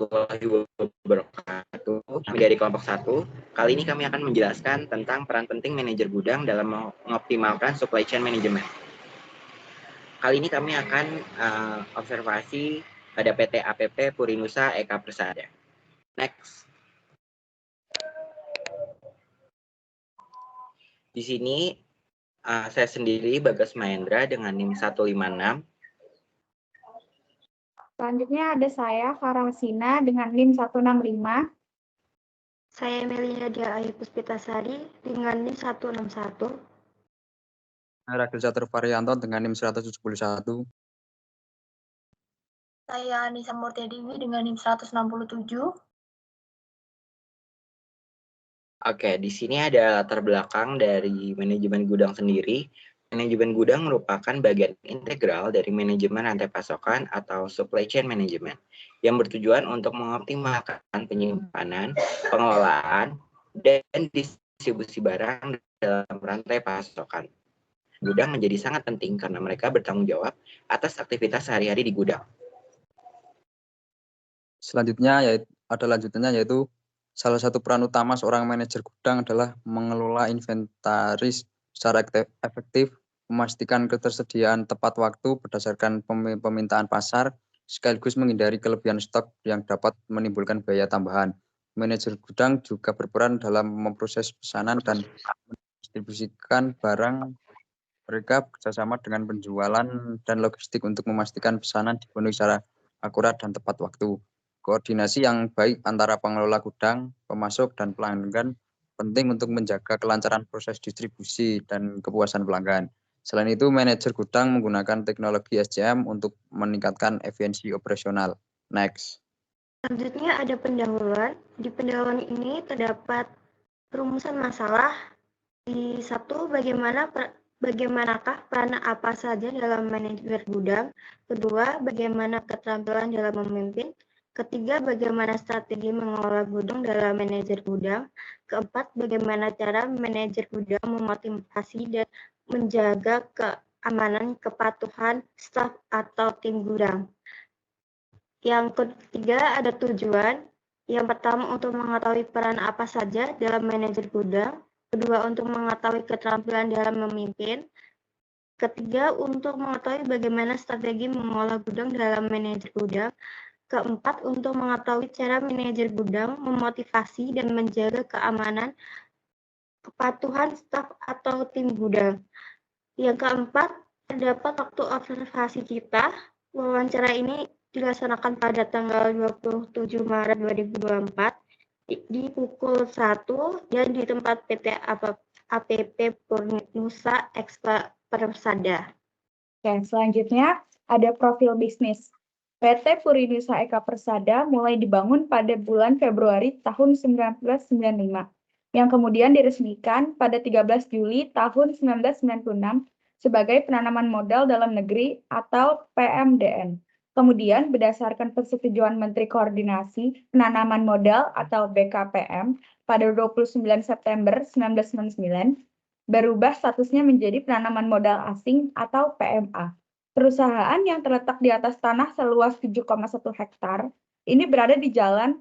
warahmatullahi wabarakatuh. Kami dari kelompok 1. Kali ini kami akan menjelaskan tentang peran penting manajer gudang dalam mengoptimalkan supply chain management. Kali ini kami akan observasi pada PT APP Purinusa Eka Persada. Next. Di sini saya sendiri Bagas Mahendra dengan NIM 156. Selanjutnya ada saya, Farah Hasina, dengan NIM 165. Saya Melinda Dia Ayu Puspitasari dengan NIM 161. Saya Ragil Satrio Varianto dengan NIM 171. Saya Anissa Murtiadewi dengan NIM 167. Oke, di sini ada latar belakang dari manajemen gudang sendiri. Manajemen gudang merupakan bagian integral dari manajemen rantai pasokan atau supply chain management yang bertujuan untuk mengoptimalkan penyimpanan, pengelolaan, dan distribusi barang dalam rantai pasokan. Gudang menjadi sangat penting karena mereka bertanggung jawab atas aktivitas sehari-hari di gudang. Selanjutnya yaitu salah satu peran utama seorang manajer gudang adalah mengelola inventaris secara efektif, memastikan ketersediaan tepat waktu berdasarkan permintaan pasar, sekaligus menghindari kelebihan stok yang dapat menimbulkan biaya tambahan. Manajer gudang juga berperan dalam memproses pesanan dan mendistribusikan barang. Mereka bekerjasama dengan penjualan dan logistik untuk memastikan pesanan dipenuhi secara akurat dan tepat waktu. Koordinasi yang baik antara pengelola gudang, pemasok, dan pelanggan penting untuk menjaga kelancaran proses distribusi dan kepuasan pelanggan. Selain itu, manajer gudang menggunakan teknologi SCM untuk meningkatkan efisiensi operasional. Next. Selanjutnya ada pendahuluan. Di pendahuluan ini terdapat perumusan masalah. Di 1, bagaimanakah peran apa saja dalam manajer gudang. Kedua, bagaimana keterampilan dalam memimpin. Ketiga, bagaimana strategi mengelola gudang dalam manajer gudang. Keempat, bagaimana cara manajer gudang memotivasi dan menjaga keamanan kepatuhan staf atau tim gudang. Yang ketiga, ada tujuan. Yang pertama, untuk mengetahui peran apa saja dalam manajer gudang. Kedua, untuk mengetahui keterampilan dalam memimpin. Ketiga, untuk mengetahui bagaimana strategi mengelola gudang dalam manajer gudang. Keempat, untuk mengetahui cara manajer gudang memotivasi dan menjaga keamanan kepatuhan staf atau tim gudang. Yang keempat, terdapat waktu observasi kita. Wawancara ini dilaksanakan pada tanggal 27 Maret 2024 di pukul 1 dan di tempat PT APP Purinusa Eka Persada. Oke, selanjutnya ada profil bisnis. PT Purinusa Eka Persada mulai dibangun pada bulan Februari tahun 1995, yang kemudian diresmikan pada 13 Juli tahun 1996 sebagai penanaman modal dalam negeri atau PMDN. Kemudian berdasarkan persetujuan Menteri Koordinasi Penanaman Modal atau BKPM pada 29 September 1999, berubah statusnya menjadi penanaman modal asing atau PMA. Perusahaan yang terletak di atas tanah seluas 7,1 hektar ini berada di Jalan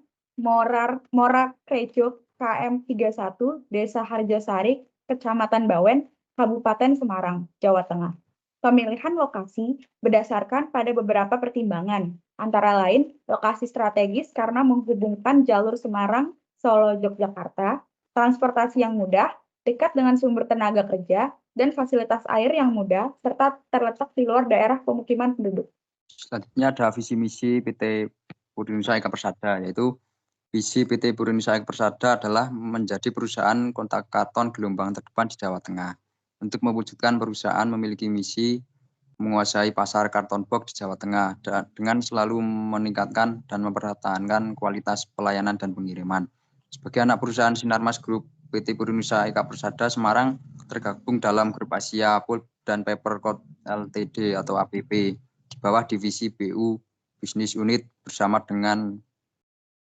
Morakrejo KM 31, Desa Harjasari, Kecamatan Bawen, Kabupaten Semarang, Jawa Tengah. Pemilihan lokasi berdasarkan pada beberapa pertimbangan, antara lain lokasi strategis karena menghubungkan jalur Semarang, Solo, Yogyakarta, transportasi yang mudah, dekat dengan sumber tenaga kerja, dan fasilitas air yang mudah, serta terletak di luar daerah pemukiman penduduk. Selanjutnya ada visi misi PT Purinusa Eka Persada, yaitu visi PT Purinusa Eka Persada adalah menjadi perusahaan kontak karton gelombang terdepan di Jawa Tengah. Untuk mewujudkan perusahaan memiliki misi menguasai pasar karton box di Jawa Tengah dengan selalu meningkatkan dan mempertahankan kualitas pelayanan dan pengiriman. Sebagai anak perusahaan Sinarmas Group, PT Purinusa Eka Persada Semarang tergabung dalam grup Asia Pulp dan Paper Coat Ltd atau APP di bawah divisi BU Business Unit bersama dengan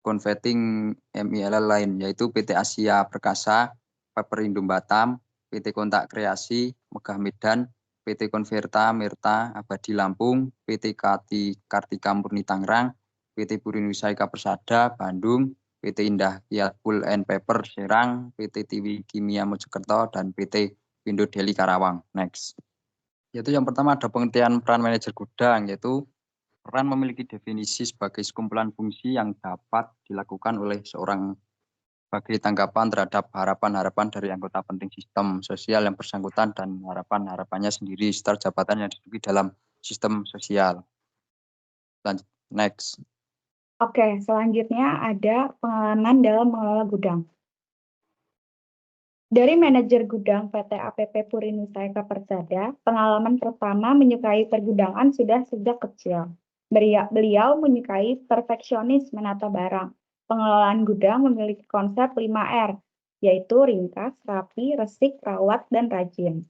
Converting MILL lain, yaitu PT Asia Perkasa, Paper Indum Batam, PT Kontak Kreasi, Megah Medan, PT Konverta Mirta Abadi Lampung, PT Kartika Murni Tangerang, PT Purinusa Eka Persada Bandung, PT Indah Kiat Pulp and Paper Serang, PT Tiwi Kimia Mojokerto, dan PT Pindo Deli Karawang. Next. Yaitu yang pertama ada pengertian peran manajer gudang, yaitu peran memiliki definisi sebagai sekumpulan fungsi yang dapat dilakukan oleh seorang sebagai tanggapan terhadap harapan-harapan dari anggota penting sistem sosial yang bersangkutan dan harapan-harapannya sendiri serta jabatan yang diduduki dalam sistem sosial. Lanjut. Next. Oke, selanjutnya ada pengalaman dalam mengelola gudang. Dari manajer gudang PT APP Purinusa Eka Persada, pengalaman pertama menyukai pergudangan sudah sejak kecil. Beliau menyukai perfeksionis menata barang. Pengelolaan gudang memiliki konsep 5R, yaitu ringkas, rapi, resik, rawat, dan rajin,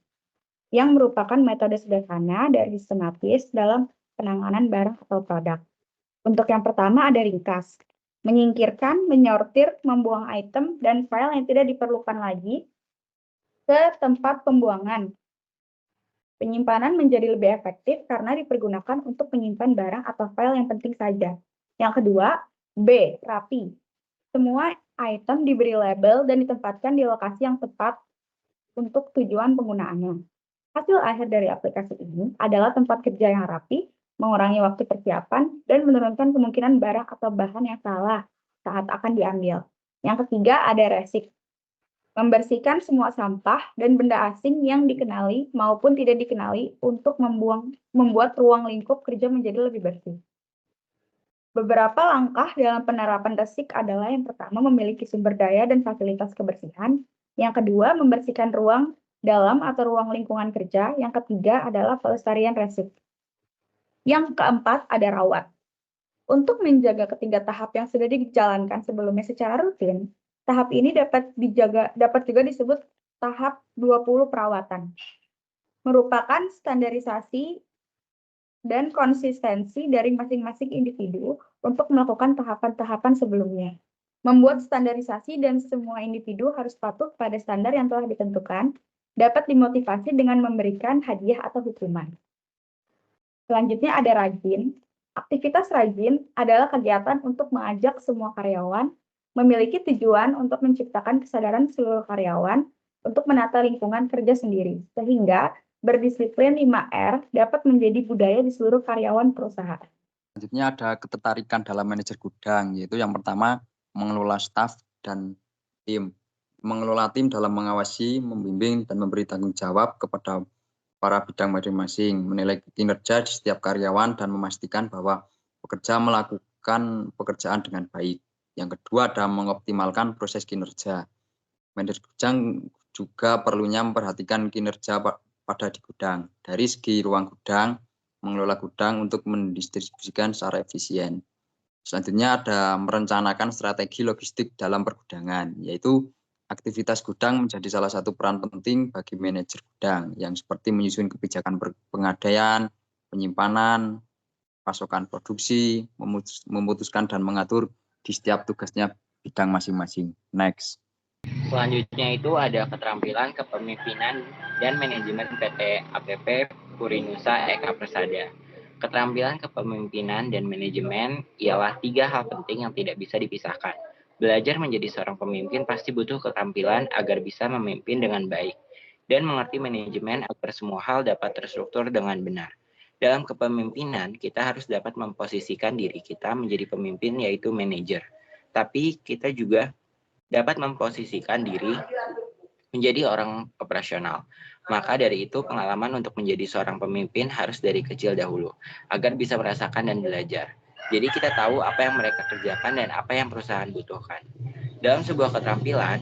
yang merupakan metode sederhana dan sistematis dalam penanganan barang atau produk. Untuk yang pertama ada ringkas, menyingkirkan, menyortir, membuang item, dan file yang tidak diperlukan lagi ke tempat pembuangan. Penyimpanan menjadi lebih efektif karena dipergunakan untuk menyimpan barang atau file yang penting saja. Yang kedua, B. Rapi. Semua item diberi label dan ditempatkan di lokasi yang tepat untuk tujuan penggunaannya. Hasil akhir dari aplikasi ini adalah tempat kerja yang rapi, mengurangi waktu persiapan, dan menurunkan kemungkinan barang atau bahan yang salah saat akan diambil. Yang ketiga ada resik. Membersihkan semua sampah dan benda asing yang dikenali maupun tidak dikenali untuk membuat ruang lingkup kerja menjadi lebih bersih. Beberapa langkah dalam penerapan resik adalah yang pertama memiliki sumber daya dan fasilitas kebersihan, yang kedua membersihkan ruang dalam atau ruang lingkungan kerja, yang ketiga adalah pelestarian resik. Yang keempat ada rawat. Untuk menjaga ketiga tahap yang sudah dijalankan sebelumnya secara rutin, tahap ini dapat juga disebut tahap 20 perawatan. Merupakan standarisasi dan konsistensi dari masing-masing individu untuk melakukan tahapan-tahapan sebelumnya. Membuat standarisasi dan semua individu harus patuh pada standar yang telah ditentukan, dapat dimotivasi dengan memberikan hadiah atau hukuman. Selanjutnya ada rajin. Aktivitas rajin adalah kegiatan untuk mengajak semua karyawan memiliki tujuan untuk menciptakan kesadaran seluruh karyawan untuk menata lingkungan kerja sendiri, sehingga berdisiplin 5R dapat menjadi budaya di seluruh karyawan perusahaan. Selanjutnya ada ketertarikan dalam manajer gudang, yaitu yang pertama mengelola staf dan tim. Mengelola tim dalam mengawasi, membimbing, dan memberi tanggung jawab kepada para bidang masing-masing, menilai kinerja di setiap karyawan dan memastikan bahwa pekerja melakukan pekerjaan dengan baik. Yang kedua ada mengoptimalkan proses kinerja. Manajer gudang juga perlunya memperhatikan kinerja pada di gudang. Dari segi ruang gudang, mengelola gudang untuk mendistribusikan secara efisien. Selanjutnya ada merencanakan strategi logistik dalam pergudangan, yaitu aktivitas gudang menjadi salah satu peran penting bagi manajer gudang, yang seperti menyusun kebijakan pengadaian, penyimpanan, pasokan produksi, memutuskan dan mengatur di setiap tugasnya bidang masing-masing. Next. Selanjutnya itu ada keterampilan kepemimpinan dan manajemen PT APP Purinusa Eka Persada. Keterampilan kepemimpinan dan manajemen ialah 3 hal penting yang tidak bisa dipisahkan. Belajar menjadi seorang pemimpin pasti butuh keterampilan agar bisa memimpin dengan baik dan mengerti manajemen agar semua hal dapat terstruktur dengan benar. Dalam kepemimpinan, kita harus dapat memposisikan diri kita menjadi pemimpin, yaitu manajer. Tapi kita juga dapat memposisikan diri menjadi orang operasional. Maka dari itu pengalaman untuk menjadi seorang pemimpin harus dari kecil dahulu, agar bisa merasakan dan belajar. Jadi kita tahu apa yang mereka kerjakan dan apa yang perusahaan butuhkan. Dalam sebuah keterampilan,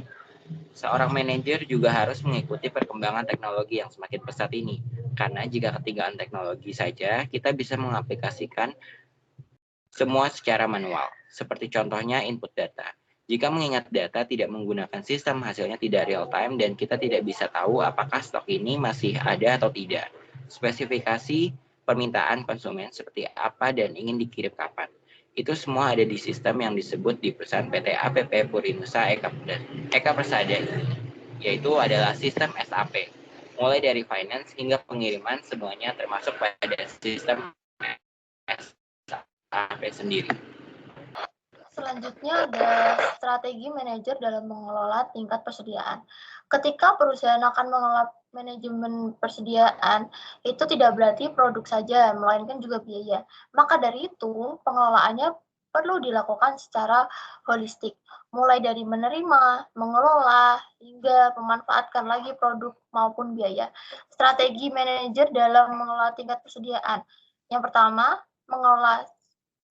seorang manajer juga harus mengikuti perkembangan teknologi yang semakin pesat ini. Karena jika ketinggalan teknologi saja, kita bisa mengaplikasikan semua secara manual. Seperti contohnya input data. Jika mengingat data tidak menggunakan sistem, hasilnya tidak real time dan kita tidak bisa tahu apakah stok ini masih ada atau tidak. Spesifikasi permintaan konsumen seperti apa dan ingin dikirim kapan. Itu semua ada di sistem yang disebut di perusahaan PT APP Purinusa Eka Persada, yaitu adalah sistem SAP. Mulai dari finance hingga pengiriman semuanya termasuk pada sistem SAP sendiri. Selanjutnya ada strategi manajer dalam mengelola tingkat persediaan. Ketika perusahaan akan mengelola manajemen persediaan, itu tidak berarti produk saja, melainkan juga biaya. Maka dari itu, pengelolaannya perlu dilakukan secara holistik, mulai dari menerima, mengelola, hingga memanfaatkan lagi produk maupun biaya. Strategi manajer dalam mengelola tingkat persediaan. Yang pertama, mengelola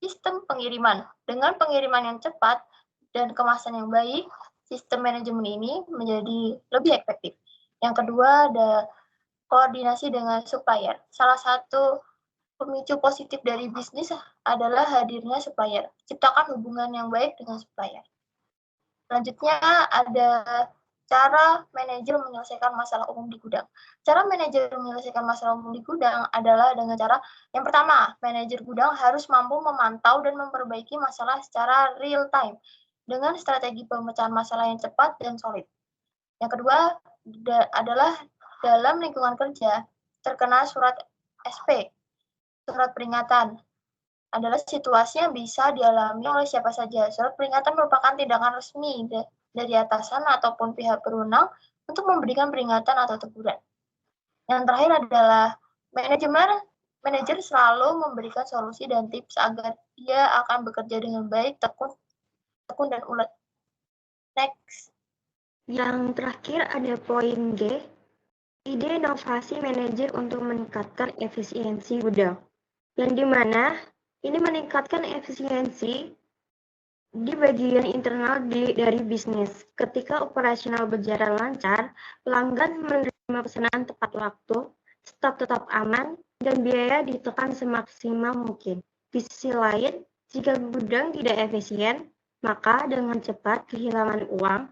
sistem pengiriman. Dengan pengiriman yang cepat dan kemasan yang baik, sistem manajemen ini menjadi lebih efektif. Yang kedua, ada koordinasi dengan supplier. Salah satu pemicu positif dari bisnis adalah hadirnya supplier. Ciptakan hubungan yang baik dengan supplier. Selanjutnya ada cara manajer menyelesaikan masalah umum di gudang. Cara manajer menyelesaikan masalah umum di gudang adalah dengan cara yang pertama, manajer gudang harus mampu memantau dan memperbaiki masalah secara real time dengan strategi pemecahan masalah yang cepat dan solid. Yang kedua adalah dalam lingkungan kerja terkena surat SP, surat peringatan, adalah situasi yang bisa dialami oleh siapa saja. Surat peringatan merupakan tindakan resmi dari atasan ataupun pihak berwenang untuk memberikan peringatan atau teguran. Yang terakhir adalah manajer selalu memberikan solusi dan tips agar dia akan bekerja dengan baik, tekun dan ulet. Next. Yang terakhir ada poin G, ide inovasi manajer untuk meningkatkan efisiensi gudang. Yang dimana ini meningkatkan efisiensi di bagian internal dari bisnis. Ketika operasional berjalan lancar, pelanggan menerima pesanan tepat waktu, stok tetap aman, dan biaya ditekan semaksimal mungkin. Di sisi lain, jika gudang tidak efisien, maka dengan cepat kehilangan uang,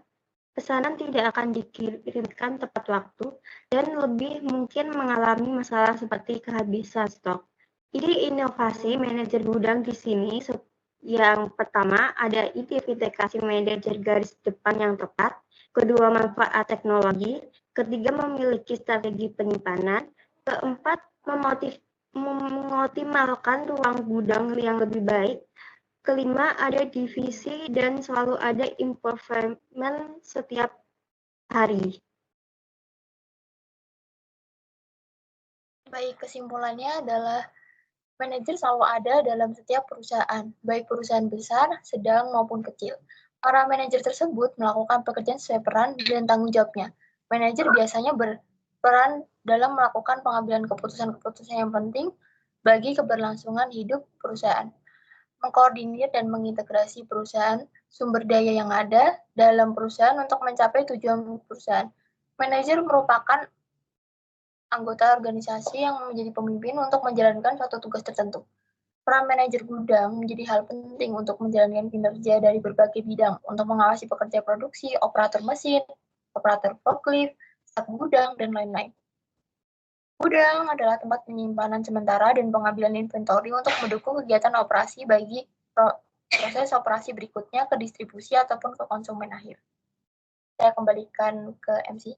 pesanan tidak akan dikirimkan tepat waktu, dan lebih mungkin mengalami masalah seperti kehabisan stok. Ide inovasi manajer gudang di sini yang pertama ada identifikasi manajer garis depan yang tepat, kedua manfaat teknologi, ketiga memiliki strategi penyimpanan, keempat mengoptimalkan ruang gudang yang lebih baik, kelima ada divisi dan selalu ada improvement setiap hari. Baik, kesimpulannya adalah manajer selalu ada dalam setiap perusahaan, baik perusahaan besar, sedang, maupun kecil. Para manajer tersebut melakukan pekerjaan sesuai peran dan tanggung jawabnya. Manajer biasanya berperan dalam melakukan pengambilan keputusan-keputusan yang penting bagi keberlangsungan hidup perusahaan. Mengkoordinir dan mengintegrasi perusahaan, sumber daya yang ada dalam perusahaan untuk mencapai tujuan perusahaan. Manajer merupakan anggota organisasi yang menjadi pemimpin untuk menjalankan suatu tugas tertentu. Peran manajer gudang menjadi hal penting untuk menjalankan kinerja dari berbagai bidang, untuk mengawasi pekerja produksi, operator mesin, operator forklift, staf gudang, dan lain-lain. Gudang adalah tempat penyimpanan sementara dan pengambilan inventory untuk mendukung kegiatan operasi bagi proses operasi berikutnya ke distribusi ataupun ke konsumen akhir. Saya kembalikan ke MC.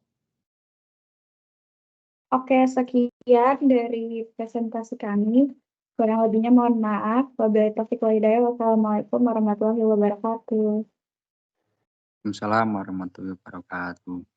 Oke, sekian dari presentasi kami. Kurang lebihnya mohon maaf. Wabillahi taufiq wal hidayah. Wassalamualaikum warahmatullahi wabarakatuh. Waalaikumsalam warahmatullahi wabarakatuh.